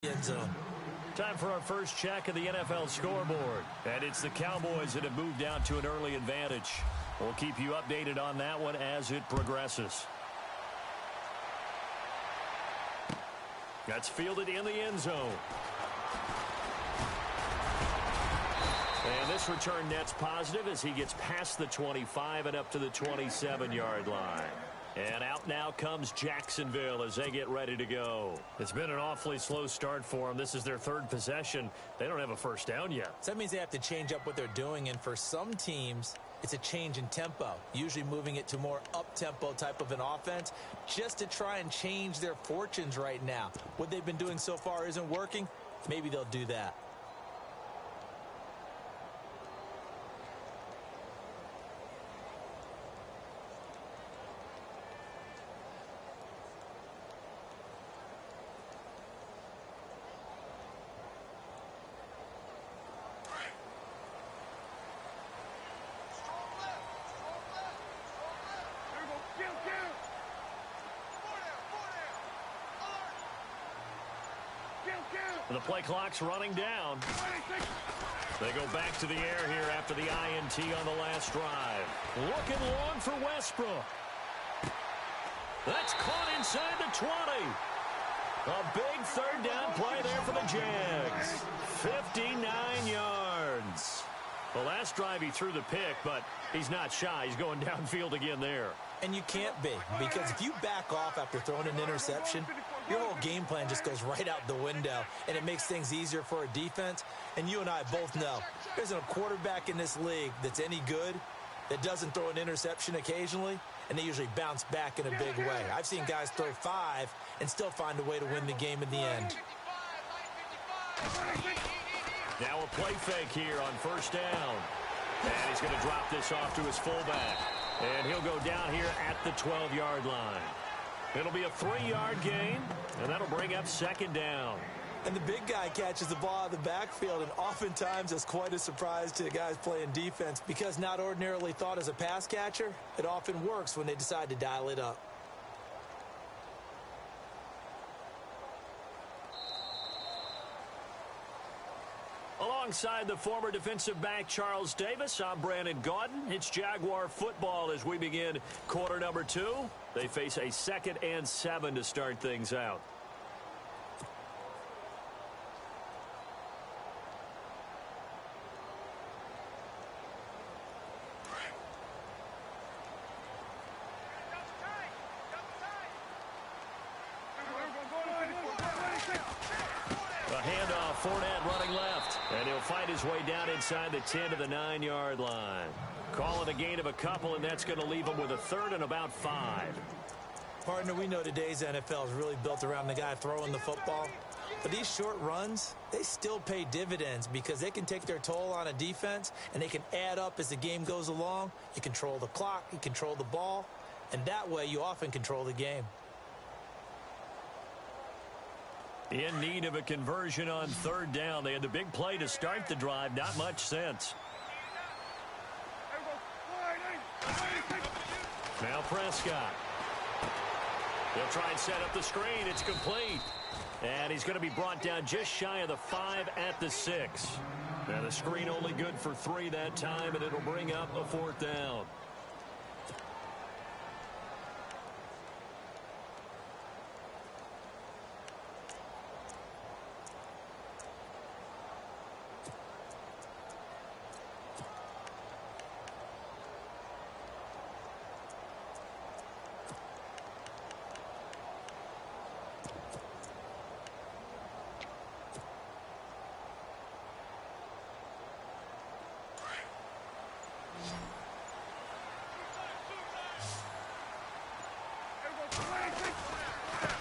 End zone. Time for our first check of the NFL scoreboard. And it's the Cowboys that have moved out to an early advantage. We'll keep you updated on that one as it progresses. That's fielded in the end zone. And this return net's positive as he gets past the 25 and up to the 27-yard line. And out now comes Jacksonville as they get ready to go. It's been an awfully slow start for them. This is their third possession. They don't have a first down yet. So that means they have to change up what they're doing, and for some teams, it's a change in tempo, usually moving it to more up-tempo type of an offense just to try and change their fortunes right now. What they've been doing so far isn't working. Maybe they'll do that. The play clock's running down. They go back to the air here after the INT on the last drive. Looking long for Westbrook. That's caught inside the 20. A big third down play there for the Jags. 59 yards. The last drive he threw the pick, but he's not shy. He's going downfield again there. And you can't be, because if you back off after throwing an interception, your whole game plan just goes right out the window, and it makes things easier for a defense. And you and I both know there isn't a quarterback in this league that's any good that doesn't throw an interception occasionally, and they usually bounce back in a big way. I've seen guys throw 5 and still find a way to win the game in the end. Now a play fake here on first down. And he's going to drop this off to his fullback. And he'll go down here at the 12-yard line. It'll be a 3-yard gain, and that'll bring up second down. And the big guy catches the ball out of the backfield, and oftentimes it's quite a surprise to the guys playing defense because not ordinarily thought as a pass catcher, it often works when they decide to dial it up. Alongside the former defensive back Charles Davis, I'm Brandon Gaudin. It's Jaguar football as we begin quarter number 2. They face a 2nd and 7 to start things out. Fournette running left, and he'll find his way down inside the 10 to the 9-yard line. Calling a gain of a couple, and that's going to leave him with a 3rd and about 5. Partner, we know today's NFL is really built around the guy throwing the football. But these short runs, they still pay dividends because they can take their toll on a defense, and they can add up as the game goes along. You control the clock, you control the ball, and that way you often control the game. In need of a conversion on 3rd down. They had the big play to start the drive. Not much sense. Now Prescott. He'll try and set up the screen. It's complete. And he's going to be brought down just shy of the 5 at the 6. Now the screen only good for 3 that time, and it'll bring up a 4th down.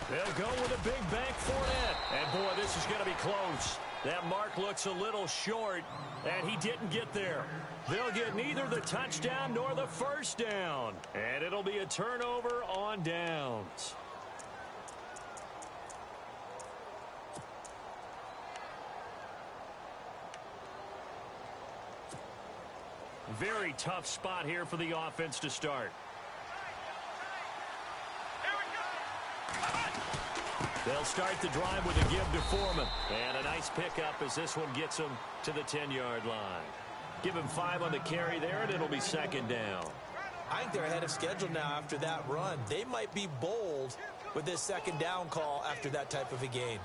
They'll go with a big bank Fournette. And, boy, this is going to be close. That mark looks a little short, and he didn't get there. They'll get neither the touchdown nor the first down. And it'll be a turnover on downs. Very tough spot here for the offense to start. They'll start the drive with a give to Foreman. And a nice pickup as this one gets him to the 10-yard line. Give him 5 on the carry there, and it'll be second down. I think they're ahead of schedule now after that run. They might be bold with this second down call after that type of a gain.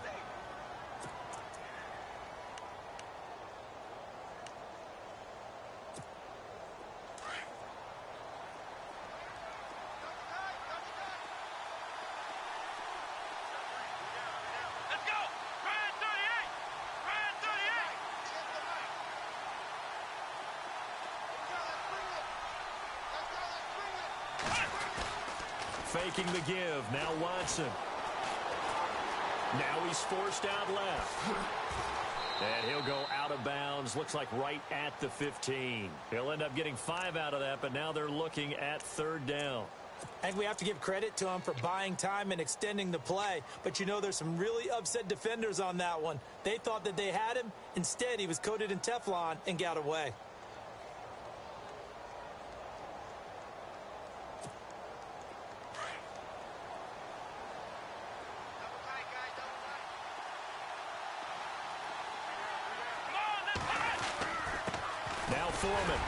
Faking the give. Now Watson. Now he's forced out left. And he'll go out of bounds. Looks like right at the 15. He'll end up getting 5 out of that, but now they're looking at third down. I think we have to give credit to him for buying time and extending the play. But, you know, there's some really upset defenders on that one. They thought that they had him. Instead, he was coated in Teflon and got away. Now Foreman.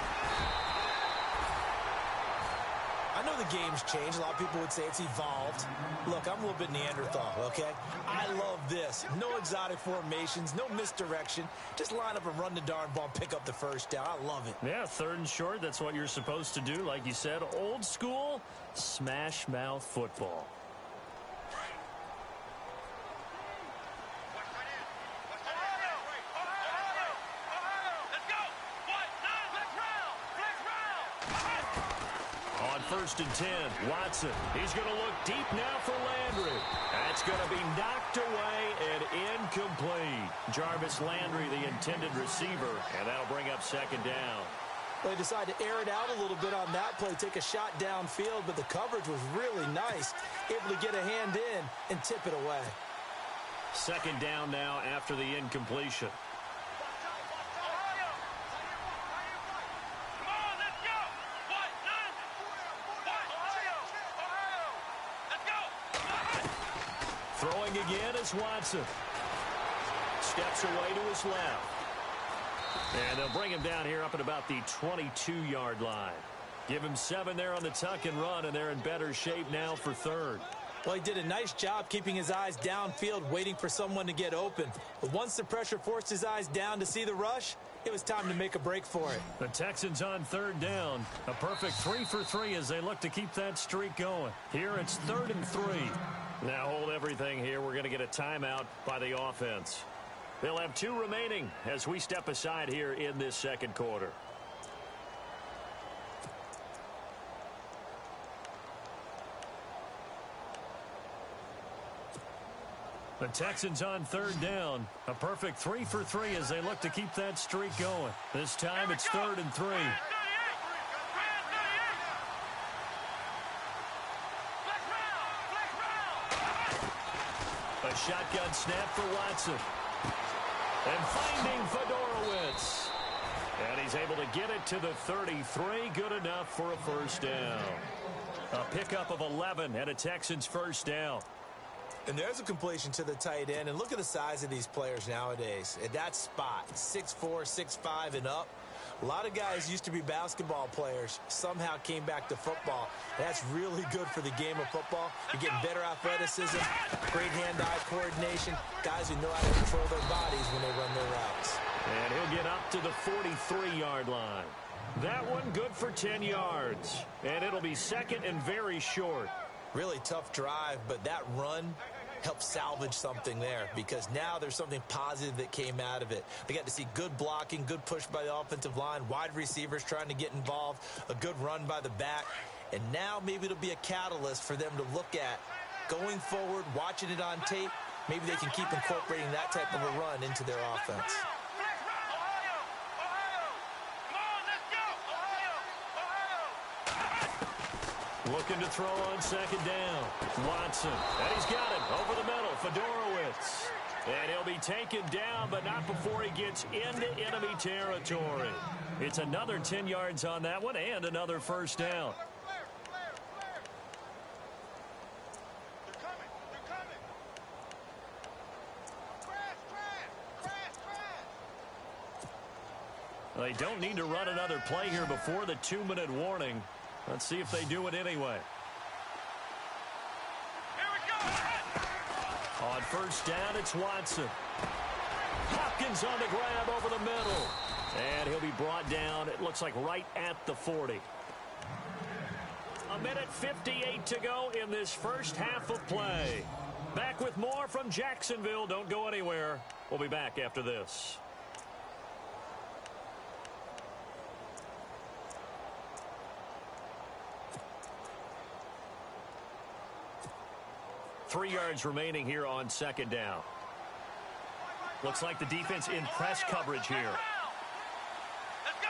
I know the game's changed. A lot of people would say it's evolved. Look, I'm a little bit Neanderthal, okay? I love this. No exotic formations, no misdirection. Just line up and run the darn ball, pick up the first down. I love it. Yeah, 3rd and short. That's what you're supposed to do. Like you said, old school smash mouth football. First and 10, Watson. He's going to look deep now for Landry. That's going to be knocked away and incomplete. Jarvis Landry, the intended receiver, and that'll bring up second down. Well, they decided to air it out a little bit on that play, take a shot downfield, but the coverage was really nice. Able to get a hand in and tip it away. Second down now after the incompletion. Throwing again is Watson. Steps away to his left. And they'll bring him down here up at about the 22-yard line. Give him 7 there on the tuck and run, and they're in better shape now for third. Well, he did a nice job keeping his eyes downfield, waiting for someone to get open. But once the pressure forced his eyes down to see the rush, it was time to make a break for it. The Texans on third down. A perfect 3 for 3 as they look to keep that streak going. Here it's 3rd and 3. Now hold everything here. We're going to get a timeout by the offense. They'll have 2 remaining as we step aside here in this second quarter. The Texans on third down. A perfect 3 for 3 as they look to keep that streak going. This time it's 3rd and 3. A shotgun snap for Watson. And finding Fedorowicz. And he's able to get it to the 33. Good enough for a first down. A pickup of 11 and a Texans first down. And there's a completion to the tight end. And look at the size of these players nowadays. At that spot, 6'4", 6'5", and up. A lot of guys used to be basketball players, somehow came back to football. That's really good for the game of football. You're getting better athleticism, great hand-eye coordination, guys who know how to control their bodies when they run their routes. And he'll get up to the 43-yard line. That one good for 10 yards. And it'll be second and very short. Really tough drive, but that run helped salvage something there because now there's something positive that came out of it. They got to see good blocking, good push by the offensive line, wide receivers trying to get involved, a good run by the back, and now maybe it'll be a catalyst for them to look at going forward, watching it on tape. Maybe they can keep incorporating that type of a run into their offense. Looking to throw on second down. Watson. And he's got it over the middle. Fedorowicz. And he'll be taken down, but not before he gets into enemy territory. It's another 10 yards on that one and another first down. They don't need to run another play here before the 2-minute warning. Let's see if they do it anyway. Here we go. On first down, it's Watson. Hopkins on the grab over the middle. And he'll be brought down, it looks like right at the 40. 1:58 to go in this first half of play. Back with more from Jacksonville. Don't go anywhere. We'll be back after this. Three yards remaining here on second down. Looks like the defense in press coverage here. Let's go.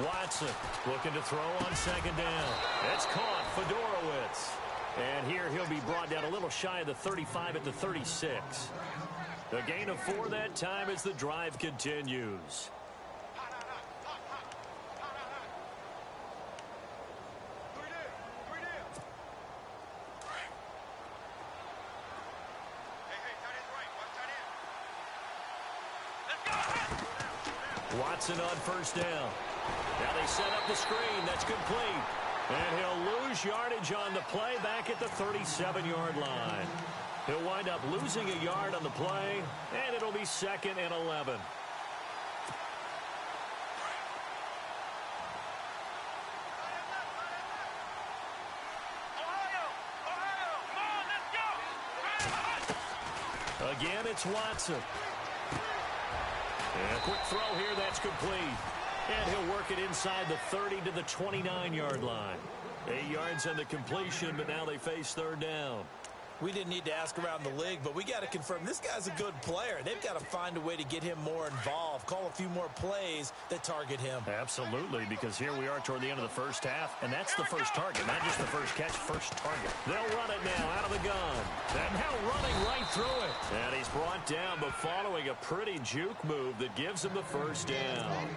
Watson looking to throw on second down. It's caught. Fedorowicz. And here he'll be brought down a little shy of the 35 at the 36. The gain of 4 that time as the drive continues. Watson on first down. Now they set up the screen. That's complete. And he'll lose yardage on the play back at the 37-yard line. He'll wind up losing a yard on the play, and it'll be 2nd and 11. Again, it's Watson. And a quick throw here, that's complete. And he'll work it inside the 30 to the 29-yard line. 8 yards on the completion, but now they face third down. We didn't need to ask around the league, but we got to confirm this guy's a good player. They've got to find a way to get him more involved, call a few more plays that target him. Absolutely, because here we are toward the end of the first half, and that's the first target, not just the first catch, first target. They'll run it now out of the gun. And now running right through it. And he's brought down, but following a pretty juke move that gives him the first down.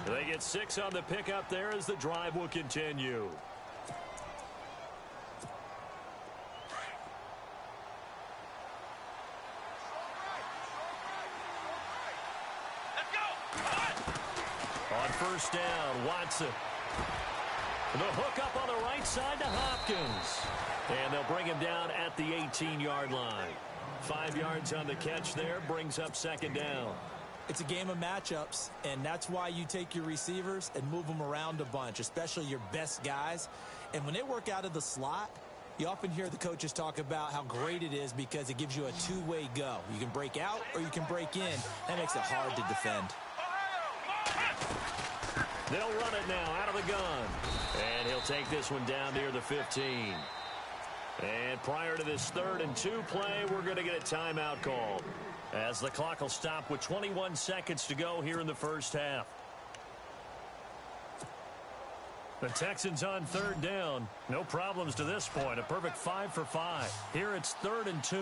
They get 6 on the pickup there as the drive will continue. First down, Watson. The hook up on the right side to Hopkins. And they'll bring him down at the 18-yard line. 5 yards on the catch there, brings up second down. It's a game of matchups, and that's why you take your receivers and move them around a bunch, especially your best guys. And when they work out of the slot, you often hear the coaches talk about how great it is because it gives you a two-way go. You can break out or you can break in. That makes it hard to defend. They'll run it now out of the gun. And he'll take this one down near the 15. And prior to this 3rd and 2 play, we're going to get a timeout called, as the clock will stop with 21 seconds to go here in the first half. The Texans on 3rd down. No problems to this point. A perfect 5 for 5. Here it's 3rd and 2.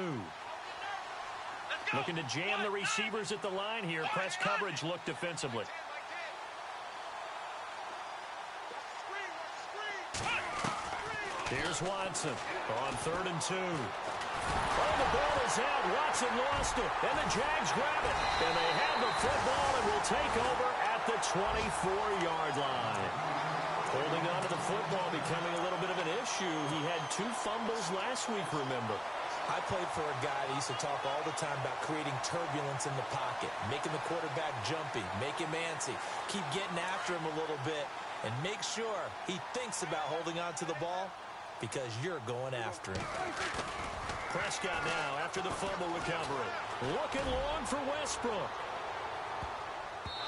Looking to jam the receivers at the line here. Press coverage look defensively. Here's Watson on 3rd and 2. Oh, the ball is out. Watson lost it. And the Jags grab it. And they have the football and will take over at the 24-yard line. Holding on to the football becoming a little bit of an issue. He had 2 fumbles last week, remember. I played for a guy that used to talk all the time about creating turbulence in the pocket, making the quarterback jumpy, make him antsy, keep getting after him a little bit, and make sure he thinks about holding on to the ball because you're going after him. Prescott now after the fumble recovery. Looking long for Westbrook.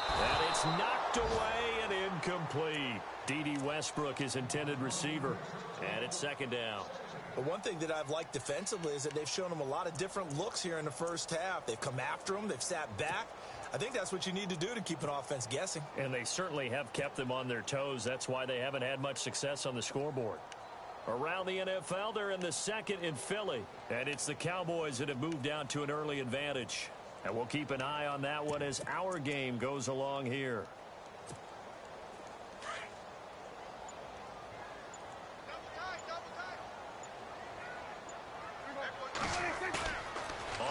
And it's knocked away and incomplete. D.D. Westbrook, his intended receiver. And it's 2nd down. But one thing that I've liked defensively is that they've shown him a lot of different looks here in the first half. They've come after him. They've sat back. I think that's what you need to do to keep an offense guessing. And they certainly have kept them on their toes. That's why they haven't had much success on the scoreboard. Around the NFL, they're in the 2nd in Philly. And it's the Cowboys that have moved down to an early advantage. And we'll keep an eye on that one as our game goes along here.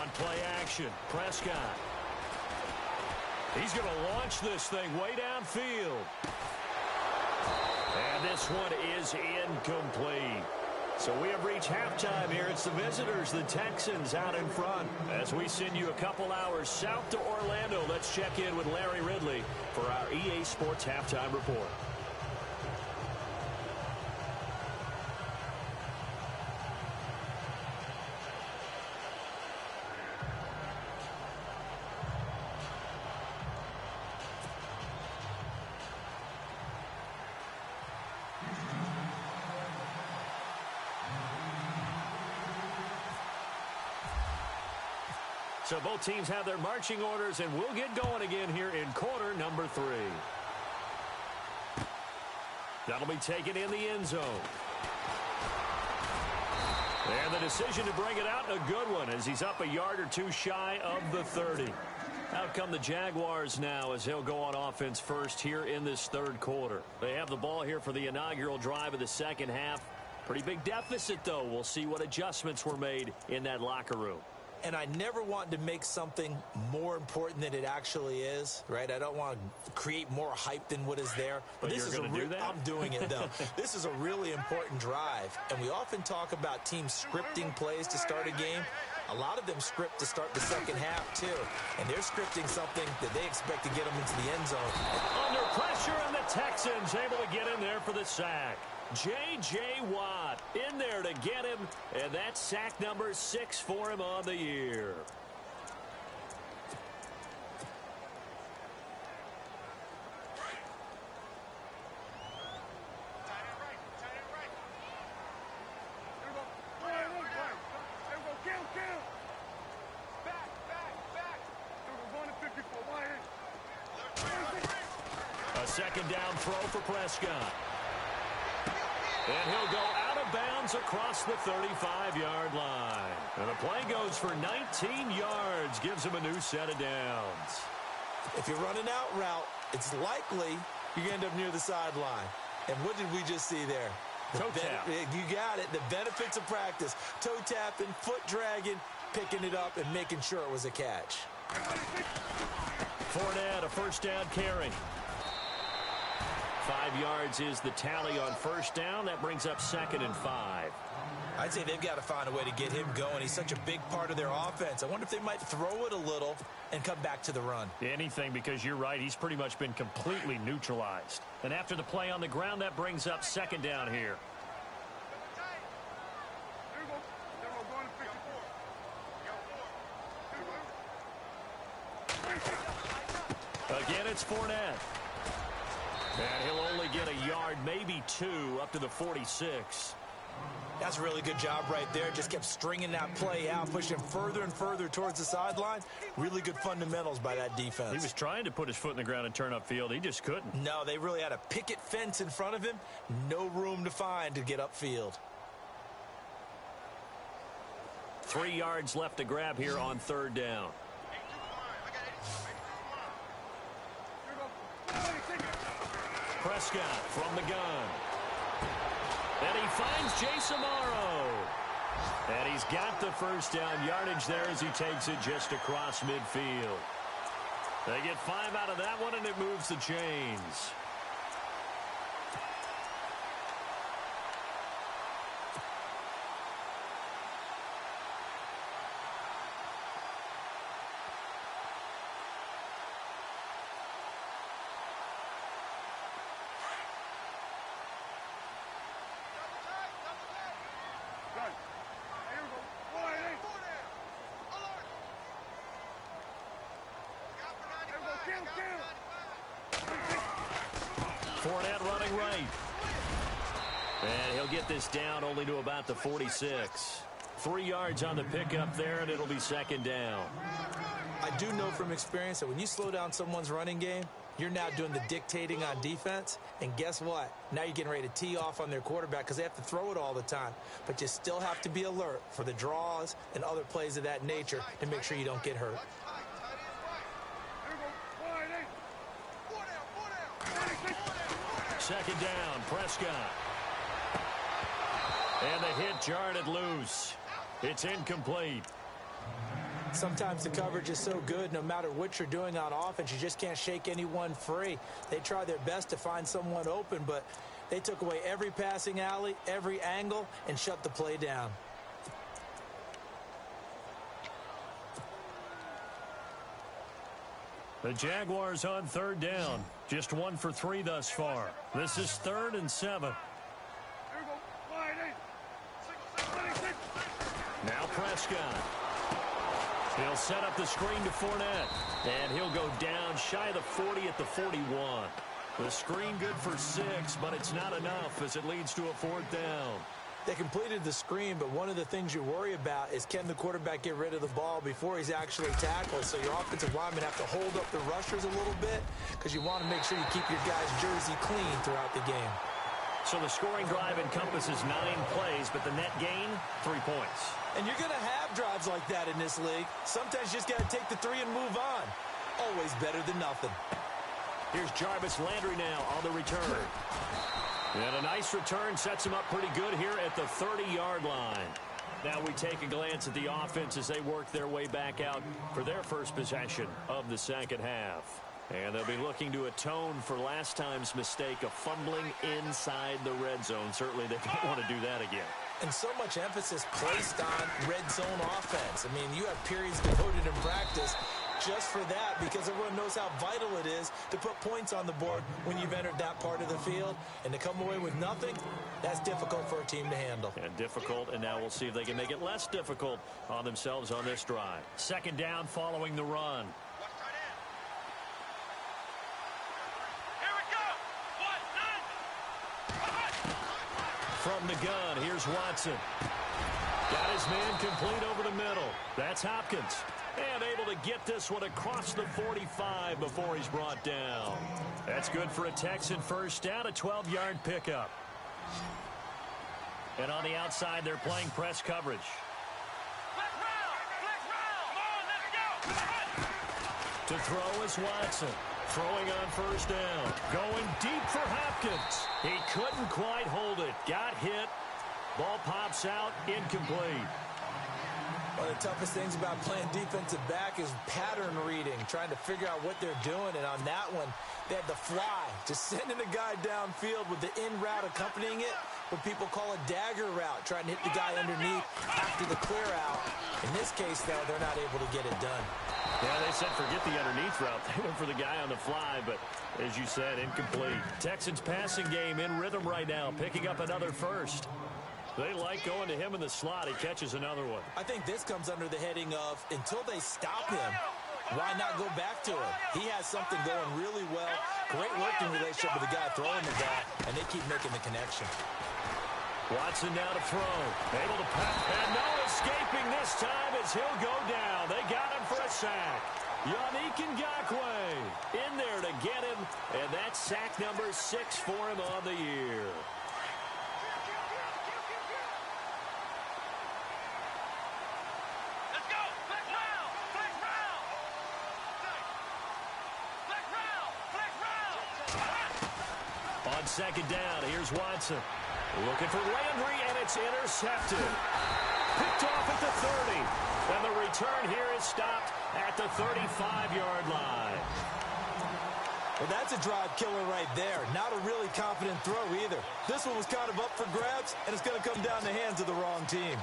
On play action, Prescott. He's going to launch this thing way downfield. And this one is incomplete. So we have reached halftime here. It's the visitors, the Texans, out in front. As we send you a couple hours south to Orlando, let's check in with Larry Ridley for our EA Sports Halftime Report. So both teams have their marching orders, and we'll get going again here in quarter number 3. That'll be taken in the end zone. And the decision to bring it out, a good one, as he's up a yard or two shy of the 30. Out come the Jaguars now as they'll go on offense first here in this third quarter. They have the ball here for the inaugural drive of the second half. Pretty big deficit, though. We'll see what adjustments were made in that locker room. And I never want to make something more important than it actually is, right? I don't want to create more hype than what is there. But this you're going to do that? I'm doing it, though. This is a really important drive. And we often talk about teams scripting plays to start a game. A lot of them script to start the second half, too. And they're scripting something that they expect to get them into the end zone. Under pressure, and the Texans able to get in there for the sack. J.J. Watt in there to get him, and that's sack number 6 for him on the year. A second down throw for Prescott. And he'll go out of bounds across the 35-yard line. And the play goes for 19 yards, gives him a new set of downs. If you're running out route, it's likely you're going to end up near the sideline. And what did we just see there? Toe tap. You got it. The benefits of practice. Toe tapping, foot dragging, picking it up, and making sure it was a catch. Fournette, a first down carry. 5 yards is the tally on first down. That brings up 2nd and 5. I'd say they've got to find a way to get him going. He's such a big part of their offense. I wonder if they might throw it a little and come back to the run. Anything, because you're right. He's pretty much been completely neutralized. And after the play on the ground, that brings up 2nd down here. Again, it's Fournette. And he'll only get a yard, maybe 2, up to the 46. That's a really good job right there. Just kept stringing that play out, pushing him further and further towards the sideline. Really good fundamentals by that defense. He was trying to put his foot in the ground and turn upfield. He just couldn't. No, they really had a picket fence in front of him. No room to find to get upfield. 3 yards left to grab here on third down. Prescott from the gun. And he finds Jason Amaro. And he's got the first down yardage there as he takes it just across midfield. They get 5 out of that one, and it moves the chains. Fournette running right. And he'll get this down only to about the 46. 3 yards on the pickup there, and it'll be 2nd down. I do know from experience that when you slow down someone's running game, you're now doing the dictating on defense. And guess what? Now you're getting ready to tee off on their quarterback because they have to throw it all the time. But you still have to be alert for the draws and other plays of that nature to make sure you don't get hurt. Second down, Prescott. And the hit jarred it loose. It's incomplete. Sometimes the coverage is so good, no matter what you're doing on offense, you just can't shake anyone free. They try their best to find someone open, but they took away every passing alley, every angle, and shut the play down. The Jaguars on third down. Just 1 for 3 thus far. This is 3rd and 7. Now Prescott. He'll set up the screen to Fournette. And he'll go down shy of the 40 at the 41. The screen good for 6, but it's not enough as it leads to a 4th down. They completed the screen, but one of the things you worry about is can the quarterback get rid of the ball before he's actually tackled. So your offensive linemen have to hold up the rushers a little bit because you want to make sure you keep your guy's jersey clean throughout the game. So the scoring drive encompasses 9 plays, but the net gain, 3 points. And you're going to have drives like that in this league. Sometimes you just got to take the 3 and move on. Always better than nothing. Here's Jarvis Landry now on the return. And a nice return sets him up pretty good here at the 30-yard line. Now we take a glance at the offense as they work their way back out for their first possession of the second half. And they'll be looking to atone for last time's mistake of fumbling inside the red zone. Certainly they don't want to do that again. And so much emphasis placed on red zone offense. I mean, you have periods devoted in practice just for that because everyone knows how vital it is to put points on the board when you've entered that part of the field. And to come away with nothing, that's difficult for a team to handle. And difficult, and now we'll see if they can make it less difficult on themselves on this drive. Second down following the run. From the gun, here's Watson. Got his man complete over the middle. That's Hopkins. And able to get this one across the 45 before he's brought down. That's good for a Texan first down, a 12-yard pickup. And on the outside, they're playing press coverage. To throw is Watson. Throwing on first down. Going deep for Hopkins. He couldn't quite hold it. Got hit. Ball pops out. Incomplete. One of the toughest things about playing defensive back is pattern reading, trying to figure out what they're doing. And on that one, they had the fly, just sending a guy downfield with the in route accompanying it, what people call a dagger route, trying to hit the guy underneath after the clear out. In this case, though, they're not able to get it done. Yeah, they said forget the underneath route. They went for the guy on the fly, but as you said, incomplete. Texans passing game in rhythm right now, picking up another first. They like going to him in the slot. He catches another one. I think this comes under the heading of until they stop him, why not go back to him? He has something going really well. Great working relationship with the guy throwing the ball, and they keep making the connection. Watson now to throw. Able to pass. And no escaping this time as he'll go down. They got him for a sack. Yannick Ngakoue in there to get him. And that's sack number 6 for him on the year. On second down, here's Watson. Looking for Landry, and it's intercepted. Picked off at the 30. And the return here is stopped at the 35-yard line. Well, that's a drive killer right there. Not a really confident throw either. This one was kind of up for grabs, and it's going to come down the hands of the wrong team.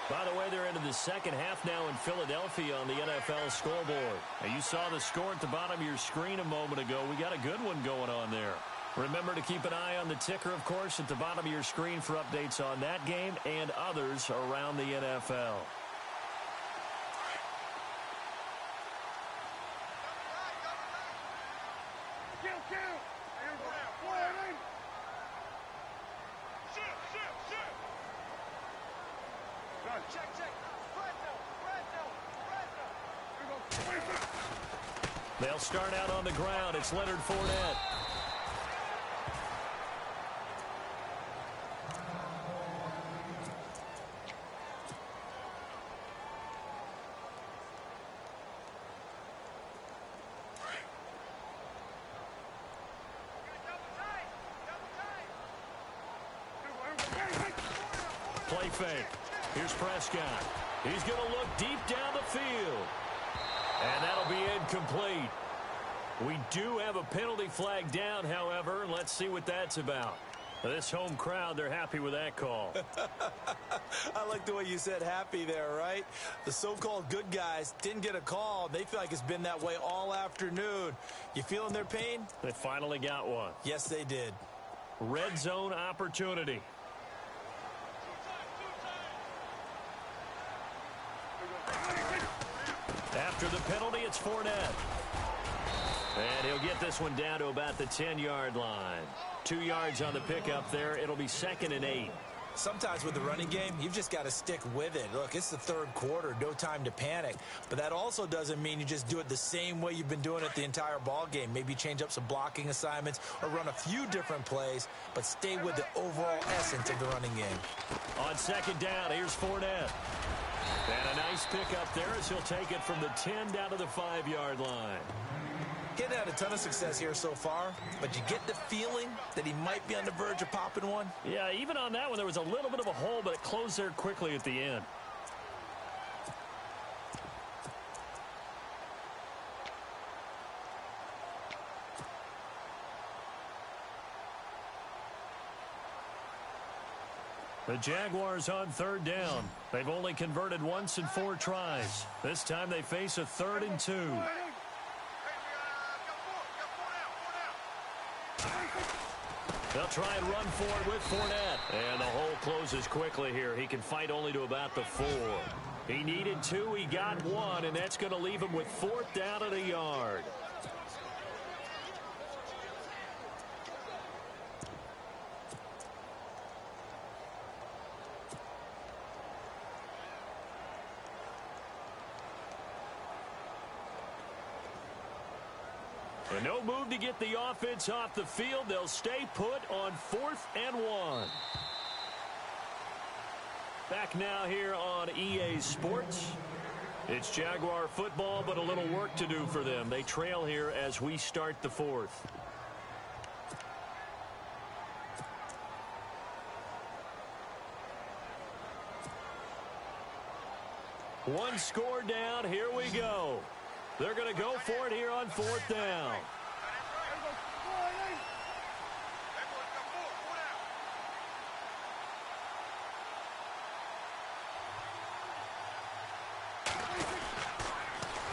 By the way, they're into the second half now in Philadelphia on the NFL scoreboard. Now, you saw the score at the bottom of your screen a moment ago. We got a good one going on there. Remember to keep an eye on the ticker, of course, at the bottom of your screen for updates on that game and others around the NFL. They'll start out on the ground. It's Leonard Fournette. Play fake. Here's Prescott. He's going to look deep down the field. flag down, however, and let's see what that's about. This home crowd, they're happy with that call. I like the way you said happy there, right? The so-called good guys didn't get a call. They feel like it's been that way all afternoon. You feeling their pain? They finally got one. Yes, they did. Red zone opportunity. After the penalty, it's Fournette. And he'll get this one down to about the 10-yard line. 2 yards on the pickup there. It'll be 2nd and 8. Sometimes with the running game, you've just got to stick with it. Look, it's the third quarter, no time to panic. But that also doesn't mean you just do it the same way you've been doing it the entire ball game. Maybe change up some blocking assignments or run a few different plays, but stay with the overall essence of the running game. On 2nd down, here's Fournette. And a nice pickup there as he'll take it from the 10 down to the 5-yard line. Getting had a ton of success here so far, but you get the feeling that he might be on the verge of popping one? Yeah, even on that one, there was a little bit of a hole, but it closed there quickly at the end. The Jaguars on 3rd down. They've only converted once in 4 tries. This time they face a 3rd and 2. They'll try and run for it with Fournette. And the hole closes quickly here. He can fight only to about the 4. He needed 2. He got 1, and that's going to leave him with 4th down at a yard. And no move to get the offense off the field. They'll stay put on 4th and 1. Back now here on EA Sports. It's Jaguar football, but a little work to do for them. They trail here as we start the 4th. One score down. Here we go. They're going to go for it here on 4th down.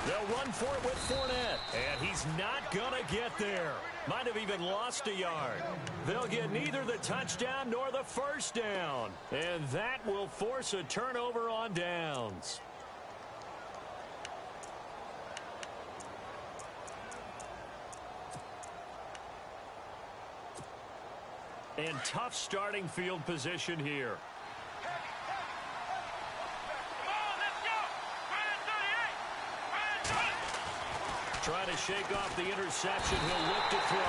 They'll run for it with Fournette, and he's not going to get there. Might have even lost a yard. They'll get neither the touchdown nor the 1st down, and that will force a turnover on downs. And tough starting field position here. Trying to shake off the interception. He'll look to throw.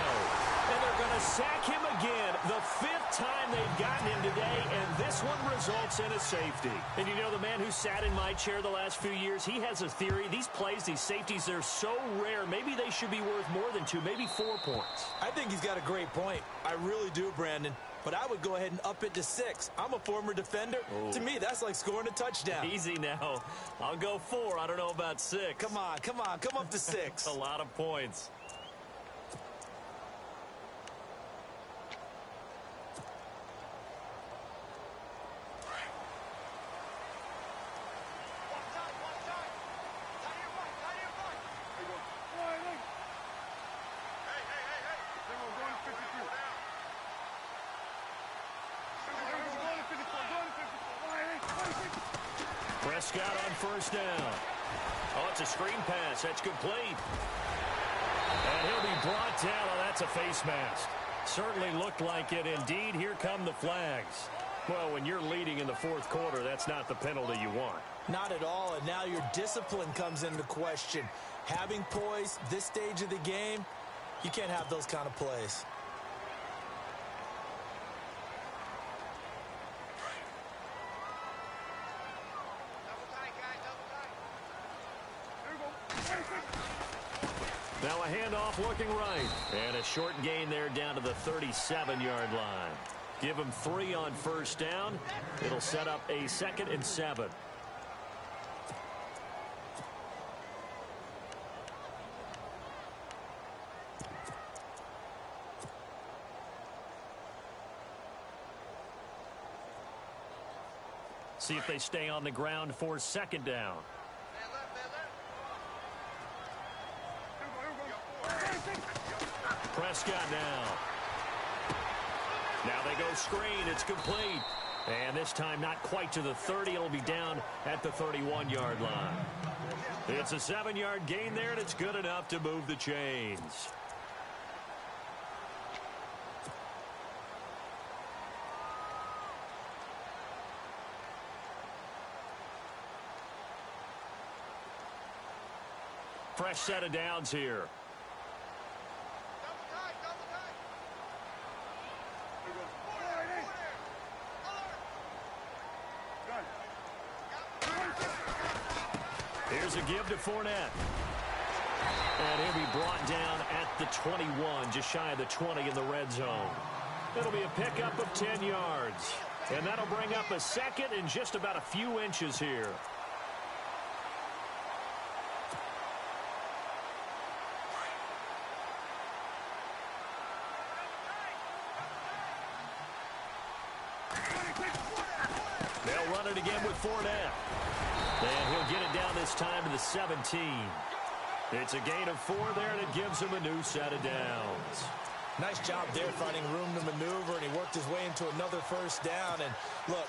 And they're going to sack him again. The 5th time they've gotten him today, and this one results in a safety. And you know, the man who sat in my chair the last few years, he has a theory. These plays, these safeties, they're so rare. Maybe they should be worth more than 2, maybe 4 points. I think he's got a great point. I really do, Brandon. But I would go ahead and up it to 6. I'm a former defender. Oh. To me, that's like scoring a touchdown. Easy now. I'll go 4. I don't know about 6. Come on. Come up to 6. A lot of points. Prescott on 1st down. Oh, it's a screen pass. That's complete. And he'll be brought down. Oh, that's a face mask. Certainly looked like it. Indeed, here come the flags. Well, when you're leading in the 4th quarter, that's not the penalty you want. Not at all, and now your discipline comes into question. Having poise this stage of the game, you can't have those kind of plays. Now a handoff looking right. And a short gain there down to the 37-yard line. Give him 3 on 1st down. It'll set up a 2nd and 7. See if they stay on the ground for second down. Prescott now. Now they go screen. It's complete. And this time not quite to the 30. It'll be down at the 31-yard line. It's a 7-yard gain there, and it's good enough to move the chains. Fresh set of downs here. Here's a give to Fournette. And he'll be brought down at the 21, just shy of the 20 in the red zone. It'll be a pickup of 10 yards. And that'll bring up a second and just about a few inches here. They'll run it again with Fournette. And he'll get it down this time to the 17. It's a gain of 4 there, and it gives him a new set of downs. Nice job there finding room to maneuver, and he worked his way into another first down. And look,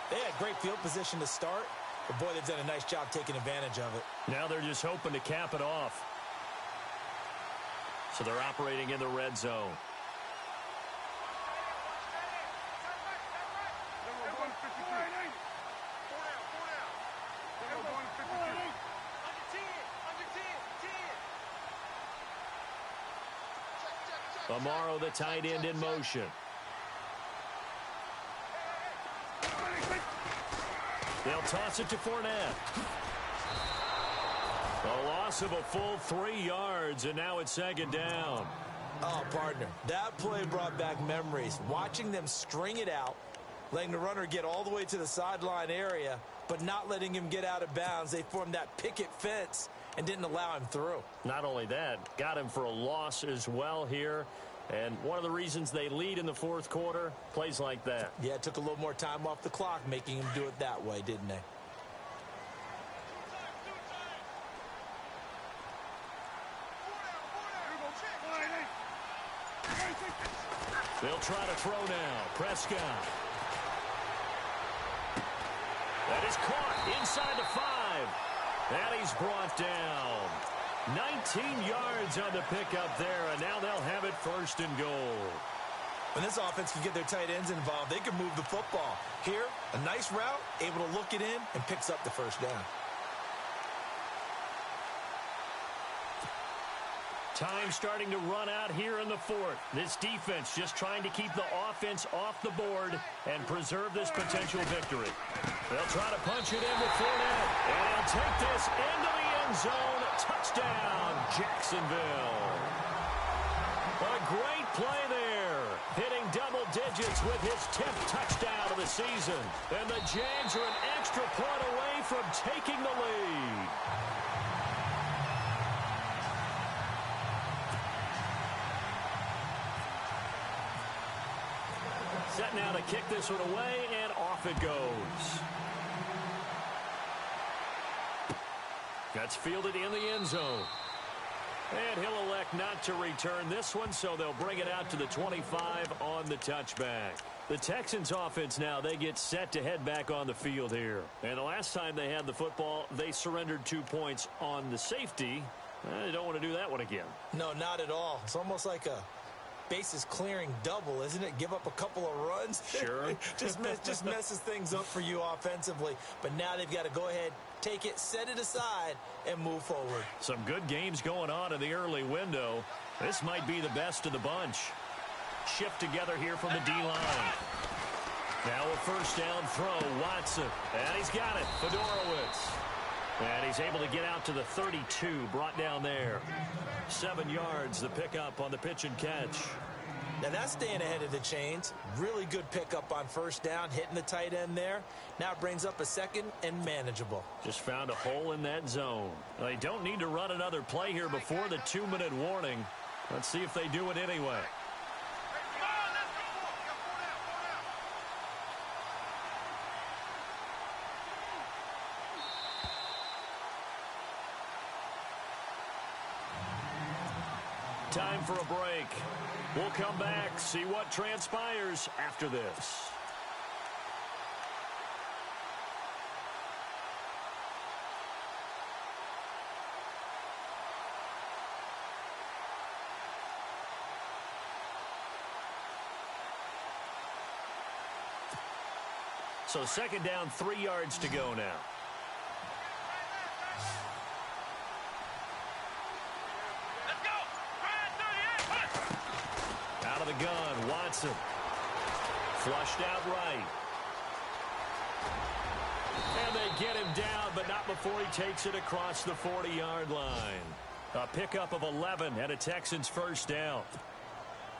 they had great field position to start, but boy, they've done a nice job taking advantage of it. Now they're just hoping to cap it off. So they're operating in the red zone. Amaro, the tight end, in motion. They'll toss it to Fournette. A loss of a full 3 yards, and now it's second down. Oh, partner, that play brought back memories. Watching them string it out, letting the runner get all the way to the sideline area, but not letting him get out of bounds. They formed that picket fence and didn't allow him through. Not only that, got him for a loss as well here. And one of the reasons they lead in the fourth quarter, plays like that. Yeah, it took a little more time off the clock, making him do it that way, didn't they? They'll try to throw now. Prescott. That is caught inside the 5. And he's brought down. 19 yards on the pickup there, and now they'll have it first and goal. When this offense can get their tight ends involved, they can move the football. Here, a nice route, able to look it in, and picks up the first down. Time starting to run out here in the fourth. This defense just trying to keep the offense off the board and preserve this potential victory. They'll try to punch it in with Fournette. And he'll take this into the end zone. Touchdown, Jacksonville. A great play there. Hitting double digits with his 10th touchdown of the season. And the Jags are an extra point away from taking the lead. Set now to kick this one away, and off it goes. That's fielded in the end zone. And he'll elect not to return this one, so they'll bring it out to the 25 on the touchback. The Texans offense now, they get set to head back on the field here. And the last time they had the football, they surrendered 2 points on the safety. They don't want to do that one again. No, not at all. It's almost like a bases clearing double, isn't it? Give up a couple of runs. Sure. just messes things up for you offensively. But now they've got to go ahead, take it, set it aside, and move forward. Some good games going on in the early window. This might be the best of the bunch. Shift together here from the D-line. Now a first down throw, Watson. And he's got it, Fedorowicz. And he's able to get out to the 32, brought down there. 7 yards, the pickup on the pitch and catch. Now that's staying ahead of the chains. Really good pickup on first down, hitting the tight end there. Now it brings up a second and manageable. Just found a hole in that zone. They don't need to run another play here before the 2-minute warning. Let's see if they do it anyway. time for a break. We'll come back, see what transpires after this. So second down, 3 yards to go now. Let's go. Ryan 38. Out of the gun, Watson. Flushed out right. And they get him down, but not before he takes it across the 40-yard line. A pickup of 11 and a Texans first down.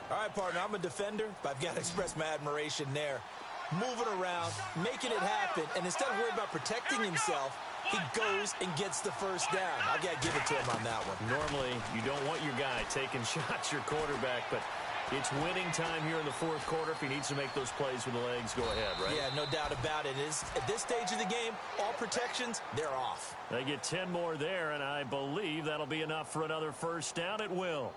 All right, partner, I'm a defender, but I've got to express my admiration there. Moving around, making it happen, and instead of worrying about protecting himself, he goes and gets the first down. I've got to give it to him on that one. Normally, you don't want your guy taking shots, your quarterback, but it's winning time here in the fourth quarter. If he needs to make those plays with the legs, go ahead, right? Yeah, no doubt about it. At this stage of the game, all protections, they're off. They get 10 more there, and I believe that'll be enough for another first down at will.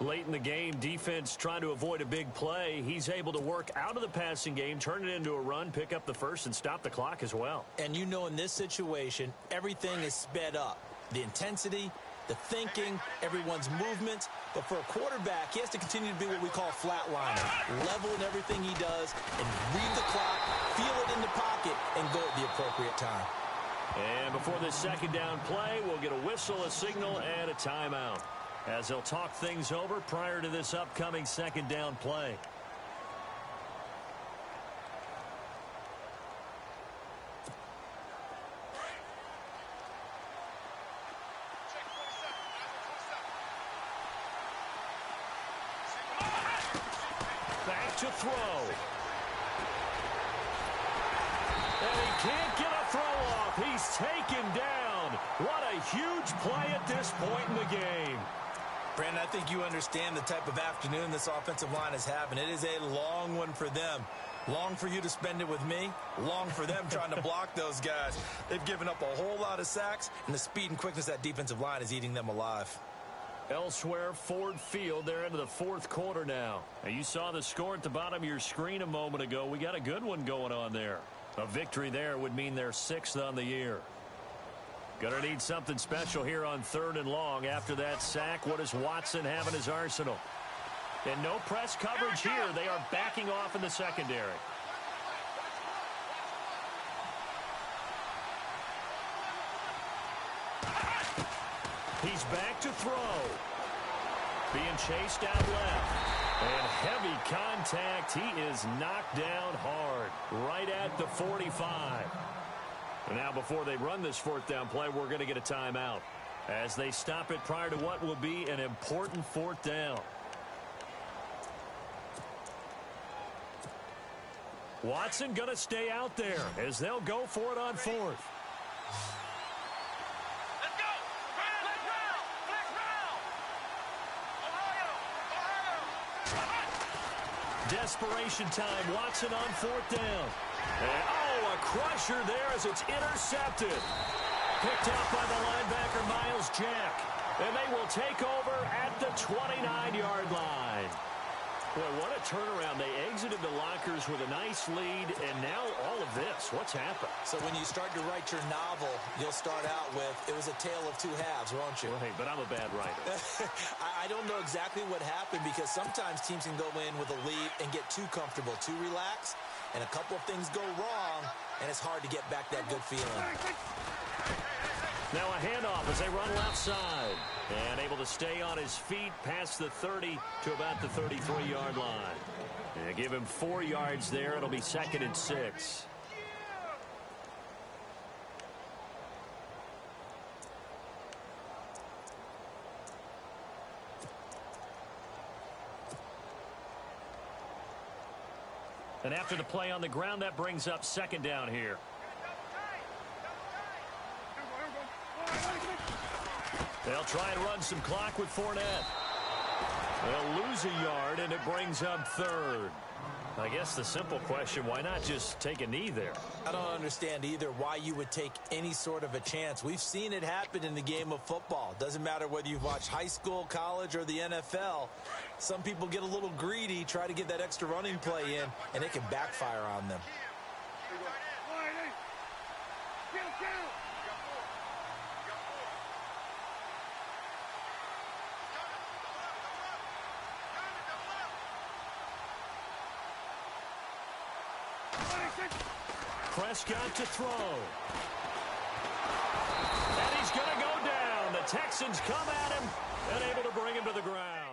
Late in the game, defense trying to avoid a big play. He's able to work out of the passing game, turn it into a run, pick up the first, and stop the clock as well. And you know in this situation, everything is sped up. The intensity, the thinking, everyone's movement. But for a quarterback, he has to continue to be what we call a flatliner. Level in everything he does and read the clock, feel it in the pocket, and go at the appropriate time. And before this second down play, we'll get a whistle, a signal, and a timeout, as they'll talk things over prior to this upcoming second down play. Back to throw. And he can't get a throw off. He's taken down. What a huge play at this point in the game. Brandon, I think you understand the type of afternoon this offensive line is having. It is a long one for them. Long for you to spend it with me. Long for them trying to block those guys. They've given up a whole lot of sacks, and the speed and quickness of that defensive line is eating them alive. Elsewhere, Ford Field, they're into the fourth quarter now. And you saw the score at the bottom of your screen a moment ago. We got a good one going on there. A victory there would mean they're 6th on the year. Gonna need something special here on 3rd and long. After that sack, what does Watson have in his arsenal? And no press coverage here. They are backing off in the secondary. He's back to throw. Being chased out left. And heavy contact. He is knocked down hard. Right at the 45. And now before they run this 4th down play, we're going to get a timeout, as they stop it prior to what will be an important 4th down. Watson going to stay out there as they'll go for it on 4th. Let's go. Let's round. Ohio. Desperation time. Watson on 4th down. And, oh, a crusher there as it's intercepted. Picked out by the linebacker, Miles Jack. And they will take over at the 29-yard line. Boy, what a turnaround. They exited the lockers with a nice lead, and now all of this. What's happened? So when you start to write your novel, you'll start out with, it was a tale of 2 halves, won't you? Right, but I'm a bad writer. I don't know exactly what happened, because sometimes teams can go in with a lead and get too comfortable, too relaxed, and a couple of things go wrong, and it's hard to get back that good feeling. Now a handoff as they run left side. And able to stay on his feet past the 30 to about the 33-yard line. And give him 4 yards there. It'll be 2nd and 6. And after the play on the ground, that brings up 2nd down here. They'll try and run some clock with Fournette. They'll lose a yard, and it brings up 3rd. I guess the simple question, why not just take a knee there? I don't understand either why you would take any sort of a chance. We've seen it happen in the game of football. Doesn't matter whether you've watched high school, college, or the NFL. Some people get a little greedy, try to get that extra running play in, and it can backfire on them. Prescott to throw. And he's going to go down. The Texans come at him and able to bring him to the ground.